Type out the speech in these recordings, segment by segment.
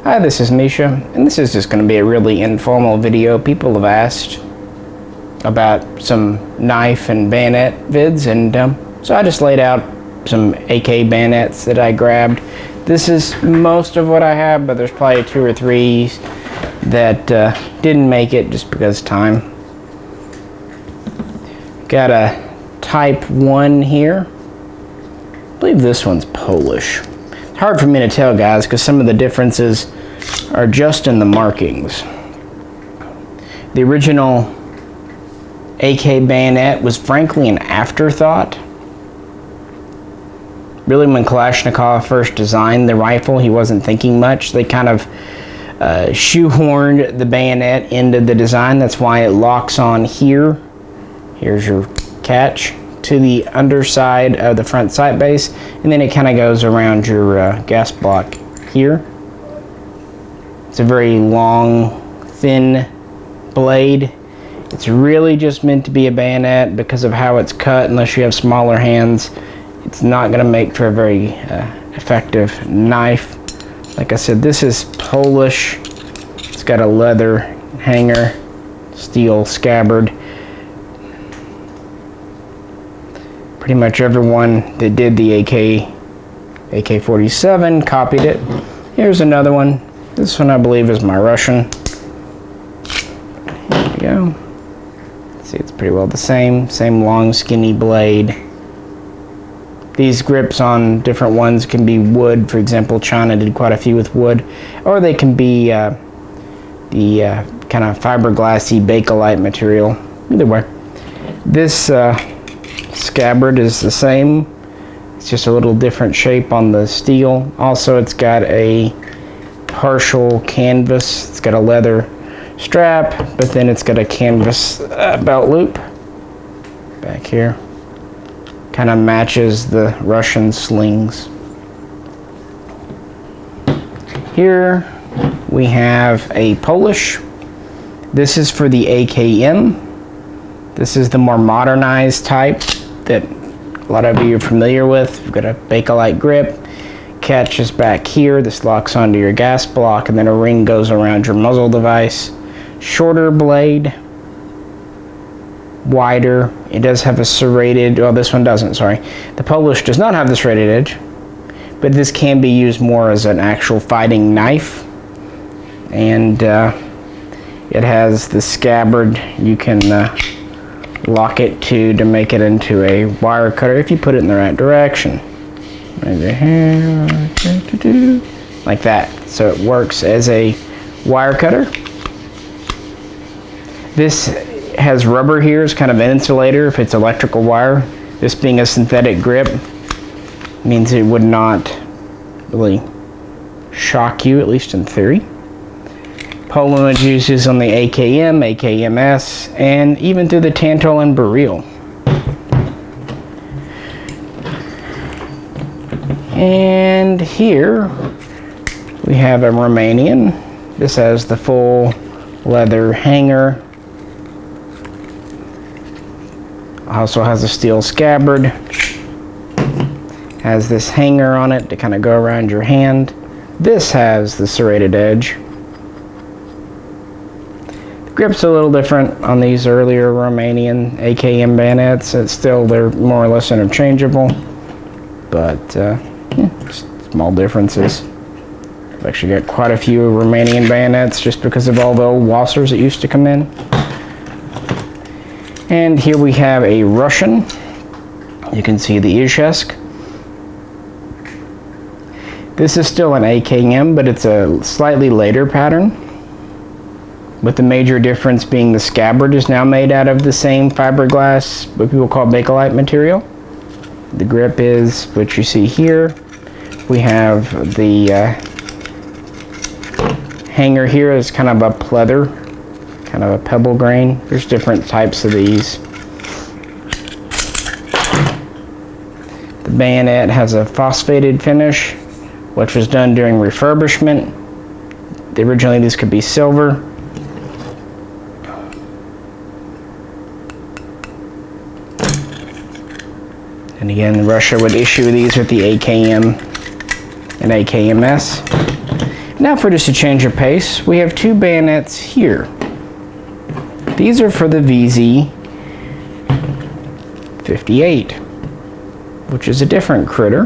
Hi, this is Misha, and this is just going to be a really informal video. People have asked about some knife and bayonet vids, and so I just laid out some AK bayonets that I grabbed. This is most of what I have, but there's probably 2 or 3 that didn't make it just because of time. Got a Type 1 here. I believe this one's Polish. It's hard for me to tell, guys, because some of the differences are just in the markings. The original AK bayonet was frankly an afterthought. Really, when Kalashnikov first designed the rifle, he wasn't thinking much. They kind of shoehorned the bayonet into the design. That's why it locks on here. Here's your catch to the underside of the front sight base, and then it kind of goes around your gas block here. It's a very long, thin blade. It's really just meant to be a bayonet because of how it's cut. Unless you have smaller hands, it's not going to make for a very effective knife. Like I said, this is Polish. It's got a leather hanger, steel scabbard. Pretty much everyone that did the AK47 copied it. Here's another one. This one I believe is my Russian. Here we go. See, it's pretty well the same long skinny blade. These grips on different ones can be wood. For example, China did quite a few with wood, or they can be the kind of fiberglassy Bakelite material. Either way, this scabbard is the same. It's just a little different shape on the steel. Also, it's got a partial canvas. It's got a leather strap, but then it's got a canvas belt loop back here. Kind of matches the Russian slings. Here we have a Polish. This is for the AKM. This is the more modernized type that a lot of you are familiar with. You've got a Bakelite grip. Catch is back here. This locks onto your gas block, and then a ring goes around your muzzle device. Shorter blade, wider. It does have a serrated, well, this one doesn't, sorry. The Polish does not have the serrated edge, but this can be used more as an actual fighting knife. And it has the scabbard. You can lock it to make it into a wire cutter if you put it in the right direction. Like that. So it works as a wire cutter. This has rubber here. It's kind of an insulator if it's electrical wire. This being a synthetic grip means it would not really shock you, at least in theory. Poland uses on the AKM, AKMS, and even through the Tantal and Beryl. And here we have a Romanian. This has the full leather hanger. Also has a steel scabbard. Has this hanger on it to kind of go around your hand. This has the serrated edge. Grip's a little different on these earlier Romanian AKM bayonets. It's still, they're more or less interchangeable, but just small differences. I've actually got quite a few Romanian bayonets just because of all the old Wassers that used to come in. And here we have a Russian. You can see the Izhevsk. This is still an AKM, but it's a slightly later pattern, with the major difference being the scabbard is now made out of the same fiberglass, what people call Bakelite material. The grip is what you see here. We have the hanger here is kind of a pleather, kind of a pebble grain. There's different types of these. The bayonet has a phosphated finish, which was done during refurbishment. Originally these could be silver. And again, Russia would issue these with the AKM and AKMS. Now for just a change of pace, we have two bayonets here. These are for the VZ58, which is a different critter.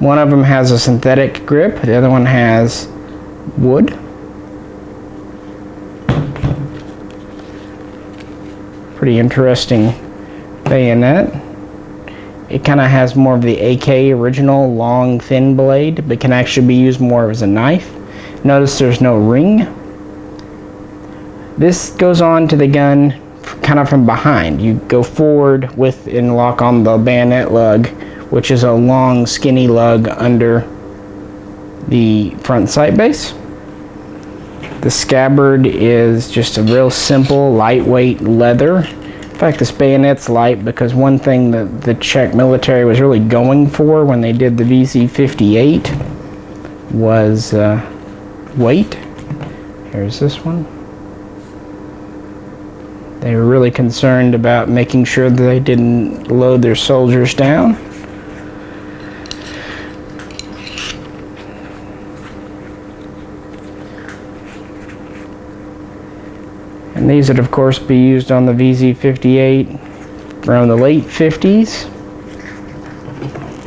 One of them has a synthetic grip, the other one has wood. Pretty interesting bayonet. It kind of has more of the AK original long thin blade, but can actually be used more as a knife. Notice there's no ring. This goes on to the gun kind of from behind. You go forward with and lock on the bayonet lug, which is a long skinny lug under the front sight base. The scabbard is just a real simple, lightweight leather. In fact, this bayonet's light because one thing that the Czech military was really going for when they did the VZ58 was weight. Here's this one. They were really concerned about making sure that they didn't load their soldiers down. And these would of course be used on the VZ58 around the late 50s,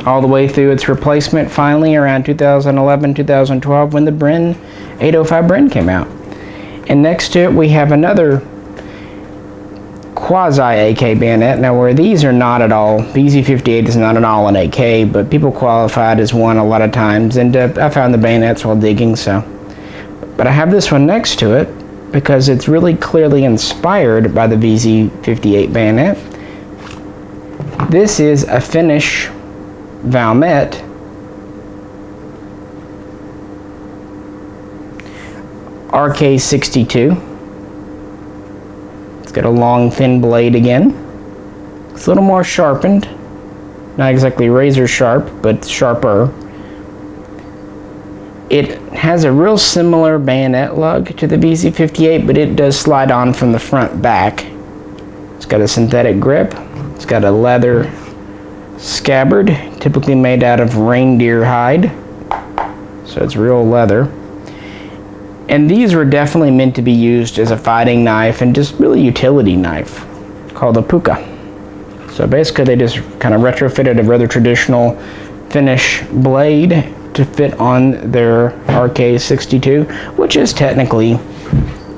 all the way through its replacement finally around 2011, 2012 when the Bren 805 Bren came out. And next to it we have another quasi-AK bayonet. Now where these are not at all, VZ58 is not at all an AK, but people qualify it as one a lot of times, and I found the bayonets while digging, so. But I have this one next to it because it's really clearly inspired by the VZ58 bayonet. This is a Finnish Valmet RK62. It's got a long thin blade again. It's a little more sharpened. Not exactly razor sharp, but sharper. It has a real similar bayonet lug to the VZ58, but it does slide on from the front back. It's got a synthetic grip. It's got a leather scabbard, typically made out of reindeer hide. So it's real leather. And these were definitely meant to be used as a fighting knife and just really utility knife called a puka. So basically they just kind of retrofitted a rather traditional Finnish blade to fit on their RK62, which is technically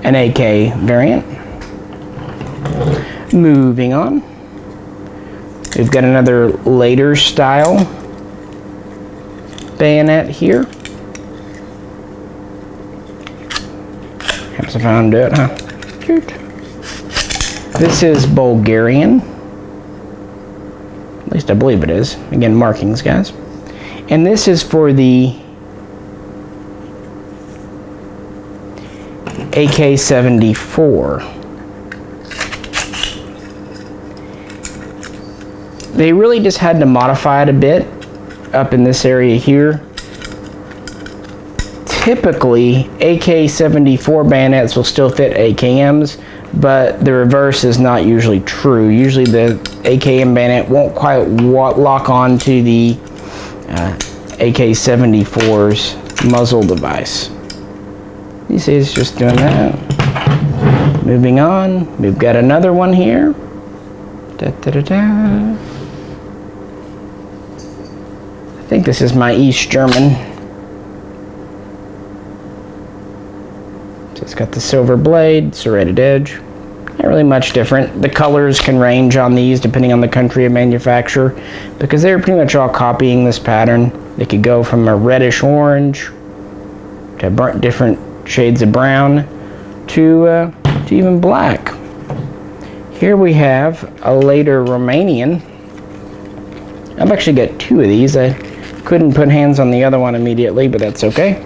an AK variant. Moving on, we've got another later style bayonet here. Perhaps I found it, huh? Shoot. This is Bulgarian. At least I believe it is. Again, markings, guys. And this is for the AK74. They really just had to modify it a bit up in this area here. Typically, AK74 bayonets will still fit AKMs, but the reverse is not usually true. Usually the AKM bayonet won't quite lock on to the AK74's muzzle device. You see it's just doing that. Moving on, we've got another one here. Da, da, da, da. I think this is my East German. So it's got the silver blade, serrated edge. Not really much different. The colors can range on these depending on the country of manufacture because they're pretty much all copying this pattern. They could go from a reddish orange to different shades of brown to even black. Here we have a later Romanian. I've actually got two of these. I couldn't put hands on the other one immediately, but that's okay.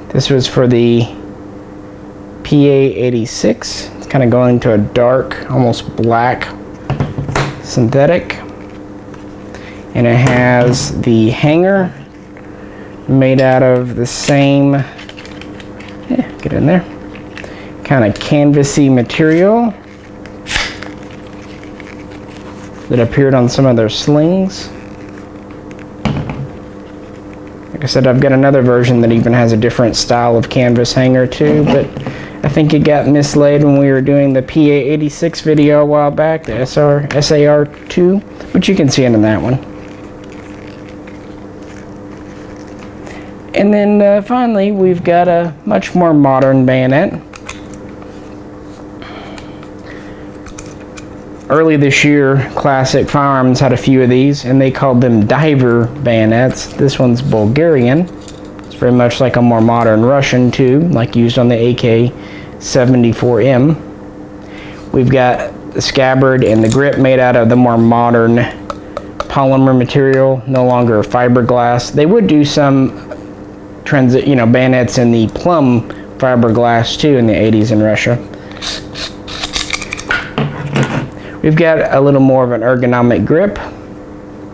This was for the PA86. It's kind of going to a dark, almost black synthetic. And it has the hanger made out of the same, get in there, kind of canvasy material that appeared on some of their slings. Like I said, I've got another version that even has a different style of canvas hanger too, but I think it got mislaid when we were doing the PA86 video a while back, the SAR2, but you can see it in that one. And then finally, we've got a much more modern bayonet. Early this year, Classic Firearms had a few of these, and they called them Divert Bayonets. This one's Bulgarian. It's very much like a more modern Russian too, like used on the AK74M. We've got the scabbard and the grip made out of the more modern polymer material, no longer fiberglass. They would do some bayonets in the plum fiberglass too in the 80s in Russia. We've got a little more of an ergonomic grip.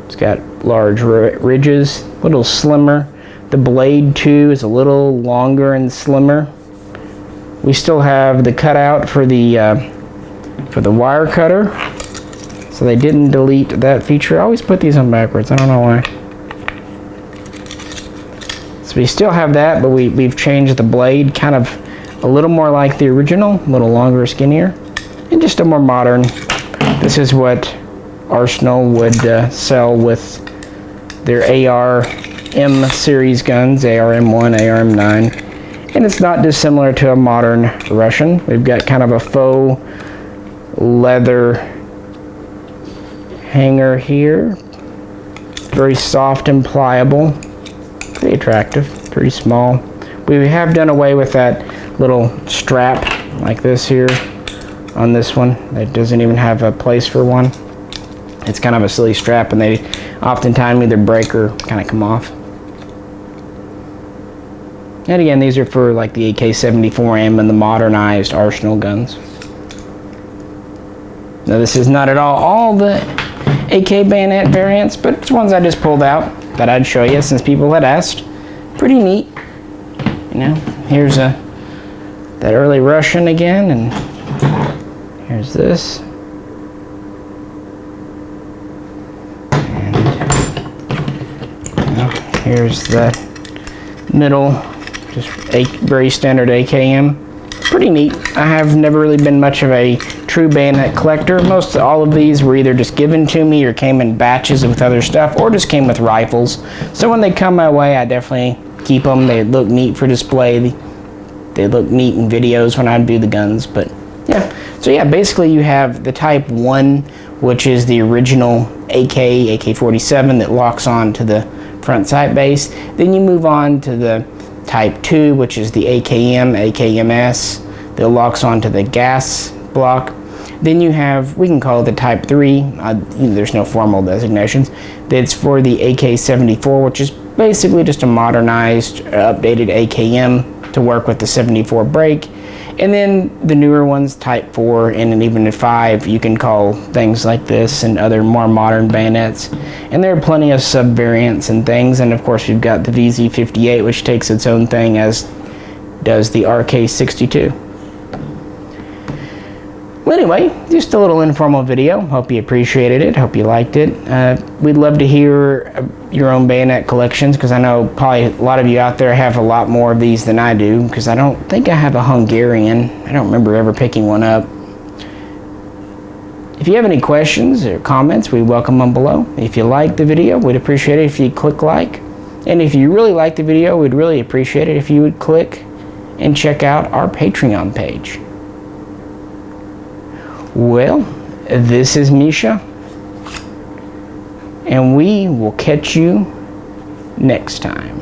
It's got large ridges, a little slimmer. The blade too is a little longer and slimmer. We still have the cutout for the wire cutter, so they didn't delete that feature. I always put these on backwards. I don't know why. So we still have that, but we've changed the blade, kind of a little more like the original, a little longer, skinnier, and just a more modern. This is what Arsenal would sell with their ARM series guns, ARM1, ARM9. And it's not dissimilar to a modern Russian. We've got kind of a faux leather hanger here. Very soft and pliable. Pretty attractive, pretty small. We have done away with that little strap like this here. On this one, it doesn't even have a place for one. It's kind of a silly strap, and they oftentimes either break or kind of come off. And again, these are for like the AK74M and the modernized Arsenal guns. Now this is not at all the AK bayonet variants, but it's ones I just pulled out that I'd show you since people had asked. Pretty neat. You know, here's that early Russian again, and here's this. And here's that middle, just a very standard AKM. Pretty neat. I have never really been much of a true bayonet collector. All of these were either just given to me or came in batches with other stuff, or just came with rifles. So when they come my way, I definitely keep them. They look neat for display. They look neat in videos when I do the guns, but yeah. So yeah, basically you have the Type 1, which is the original AK47 that locks on to the front sight base. Then you move on to the Type 2, which is the AKM, AKMS, that locks onto the gas block. Then you have, we can call it the Type 3, there's no formal designations, that's for the AK74, which is basically just a modernized, updated AKM to work with the 74 brake. And then the newer ones, Type 4 and even a 5, you can call things like this and other more modern bayonets. And there are plenty of sub-variants and things. And of course we've got the VZ58, which takes its own thing, as does the RK.62. Well, anyway, just a little informal video. Hope you appreciated it. Hope you liked it. We'd love to hear your own bayonet collections, because I know probably a lot of you out there have a lot more of these than I do, because I don't think I have a Hungarian. I don't remember ever picking one up. If you have any questions or comments, we welcome them below. If you like the video, we'd appreciate it if you click like. And if you really like the video, we'd really appreciate it if you would click and check out our Patreon page. Well, this is Misha, and we will catch you next time.